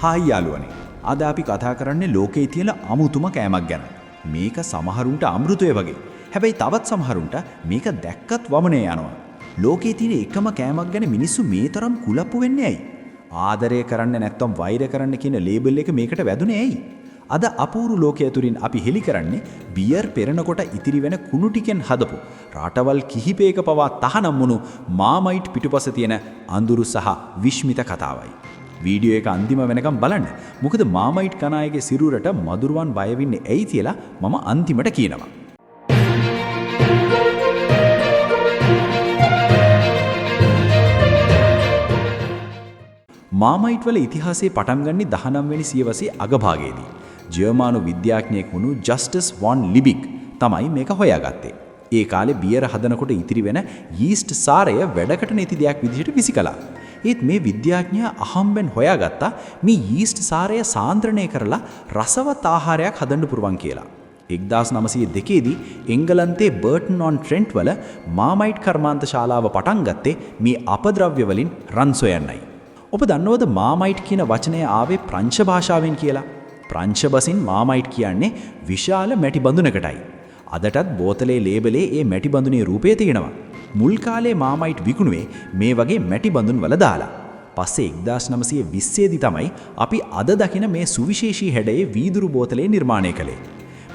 Hi යාළුවනේ. අද අපි කතා කරන්නේ ලෝකයේ තියෙන අමුතුම කෑමක් ගැන. මේක සමහරුන්ට අමෘතය වගේ. හැබැයි තවත් සමහරුන්ට මේක දැක්කත් වමනේ යනවා. ලෝකයේ තියෙන එකම කෑමක් ගැන මිනිස්සු මේ තරම් කුලප්පු වෙන්නේ ඇයි? ආදරය කරන්න නැත්නම් වෛර කරන්න කියන ලේබල් එක මේකට වැදුනේ ඇයි? අද අපූරු ලෝකයේ තුරින් අපි හෙලි කරන්නේ බියර් පෙරනකොට ඉතිරි වෙන කුණු ටිකෙන් හදපු රටවල් කිහිපයක පවා තහනම් වුණු මාමයිට් පිටුපස තියෙන අඳුරු සහ විශ්මිත කතාවයි. වීඩියෝ එක අන්තිම වෙනකම් බලන්න. මොකද මාමයිට් කන අයගේ සිරුරට මදුරුවන් බය වෙන්නේ ඇයි කියලා මම අන්තිමට කියනවා. මාමයිට් වල ඉතිහාසයේ පටන් ගන්නේ 19 වෙනි සියවසේ අගභාගයේදී. ජර්මානු විද්‍යාඥයෙක් වුණු ජස්ටස් වොන් ලිබිග් තමයි මේක හොයාගත්තේ. ඒ කාලේ බියර් හදනකොට ඉතිරි වෙන යීස්ට් සාරය වැඩකට නැති දෙයක් විදිහට විසිකලා. ඒත් මේ විද්‍යාඥයා අහම්බෙන් හොයාගත්තා මේ යීස්ට් සාරය සාන්ද්‍රණය කරලා රසවත් ආහාරයක් හදන්න පුරුවන් කියලා. 1902 දී එංගලන්තයේ බර්ටන් ඔන් ට්‍රෙන්ට් වල මාමයිට් කර්මාන්ත ශාලාව පටන් ගත්තේ මේ අපද්‍රව්‍ය වලින් රන් සොයන්නයි. ඔබ දන්නවද මාමයිට් කියන වචනය ආවේ ප්‍රංශ භාෂාවෙන් කියලා? ප්‍රංශ බසින් මාමයිට් කියන්නේ විශාල මැටි බඳුනකටයි. අදටත් බෝතලේ ලේබලේ ඒ මැටි බඳුනේ රූපය තියෙනවා. මුල් කාලේ මාමයිට් විකුණුවේ මේ වගේ මැටි බඳුන් වල දාලා. පස්සේ 1920 දී තමයි අපි අද දකින මේ සුවිශේෂී හැඩයේ වීදුරු බෝතලේ නිර්මාණය කළේ.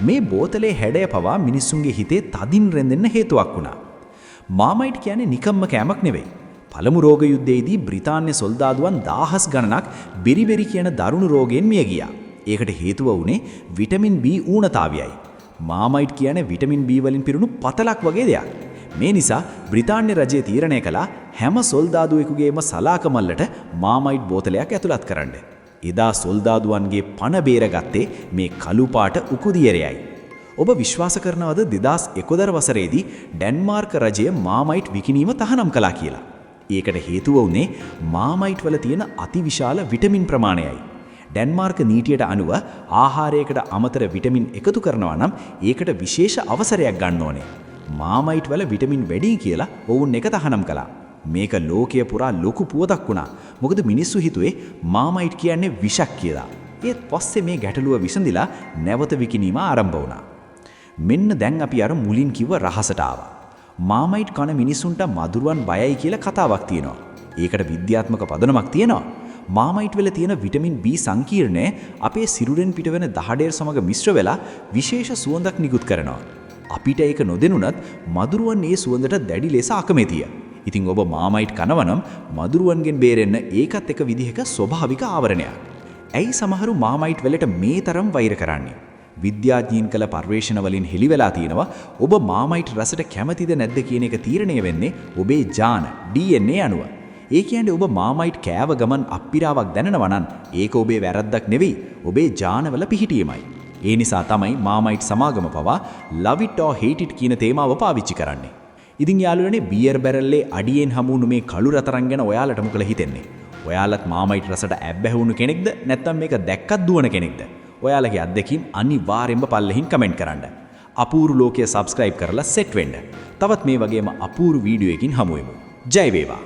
මේ බෝතලේ හැඩය පවා මිනිස්සුන්ගේ හිතේ තදින් රැඳෙන්න හේතුවක් වුණා. මාමයිට් කියන්නේ නිකම්ම කෑමක් නෙවෙයි. පළමු රෝග යුද්ධයේදී බ්‍රිතාන්‍ය සොල්දාදුවන් 1000 ගණනක් බෙරිබෙරි කියන දරුණු රෝගයෙන් මිය ගියා. ඒකට හේතුව වුණේ විටමින් B ඌනතාවයයි. මාමයිට් කියන්නේ විටමින් B වලින් පිරුණු පතලක් වගේ දෙයක්. මේ නිසා බ්‍රිතාන්‍ය රජය තීරණය කළා හැම සොල්දාදුවෙකුගේම සලාක මල්ලට මාමයිට් බෝතලයක් ඇතුළත් කරන්න. එදා සොල්දාදුවන්ගේ පණ බේරගත්තේ මේ කළු පාට උකුදියරයයි. ඔබ විශ්වාස කරනවද 2011 වසරේදී ඩෙන්මාර්ක් රජය මාමයිට් විකිණීම තහනම් කළා කියලා? ඒකට හේතුව වුණේ මාමයිට් වල තියෙන අතිවිශාල විටමින් ප්‍රමාණයයි. ඩෙන්මාර්ක් නීතියට අනුව ආහාරයකට අමතර විටමින් එකතු කරනවා නම් ඒකට විශේෂ අවසරයක් ගන්න ඕනේ. මාමයිට් වල විටමින් වැඩි කියලා ඔවුන් එක තහනම් කළා. මේක ලෝකයේ පුරා ලොකු පුවතක් වුණා. මොකද මිනිස්සු හිතුවේ මාමයිට් කියන්නේ විෂක් කියලා. ඒත් පස්සේ මේ ගැටලුව විසඳිලා නැවත විකිණීම ආරම්භ වුණා. මෙන්න දැන් අපි අර මුලින් කිව්ව රහසට ආවා. මාමයිට් කන මිනිසුන්ට මදුරුවන් බයයි කියලා කතාවක් තියෙනවා. ඒකට විද්‍යාත්මක පදනමක් තියෙනවා. මාමයිට් වල තියෙන විටමින් B සංකීර්ණය අපේ සිරුරෙන් පිටවෙන දහඩේර සමග මිශ්‍ර වෙලා විශේෂ සුවඳක් නිකුත් කරනවා. අපිට ඒක නොදෙනුනත් මදුරුවන් ඒ සුවඳට දැඩි ලෙස අකමැතියි. ඉතින් ඔබ මාමයිට් කනවනම් මදුරුවන්ගෙන් බේරෙන්න ඒකත් එක විදිහක ස්වභාවික ආවරණයක්. ඇයි සමහරු මාමයිට් වලට මේ තරම් වෛර කරන්නේ? විද්‍යාඥයින් කළ පර්යේෂණ වලින් හෙළි වෙලා තියෙනවා ඔබ මාමයිට් රසට කැමතිද නැද්ද කියන එක තීරණය වෙන්නේ ඔබේ ජාන DNA අනුව. ඒ කියන්නේ ඔබ මාමයිට් කෑව ගමන් අප්පිරාවක් දැනෙනවා නම් ඒක ඔබේ වැරද්දක් නෙවෙයි ඔබේ ජානවල පිහිටීමයි. ඒ නිසා තමයි මාමයිට් සමාගම පවා love it or hate it කියන තේමාව පාවිච්චි කරන්නේ. ඉතින් යාළුවනේ බියර් බැරල්ලේ අඩියෙන් හමුණු මේ කළු රතරන් ගැන ඔයාලට මොකද හිතෙන්නේ? ඔයාලත් මාමයිට් රසට ඇබ්බැහි වුණු කෙනෙක්ද නැත්නම් මේක දැක්කත් දුවන කෙනෙක්ද? ඔයාලගේ අත්දැකීම් අනිවාර්යෙන්ම පල්ලෙහින් කමෙන්ට් කරන්න. අපූරු ලෝකයේ සබ්ස්ක්‍රයිබ් කරලා සෙට් වෙන්න. තවත් මේ වගේම අපූරු වීඩියෝ එකකින් හමු වෙමු. ජය වේවා.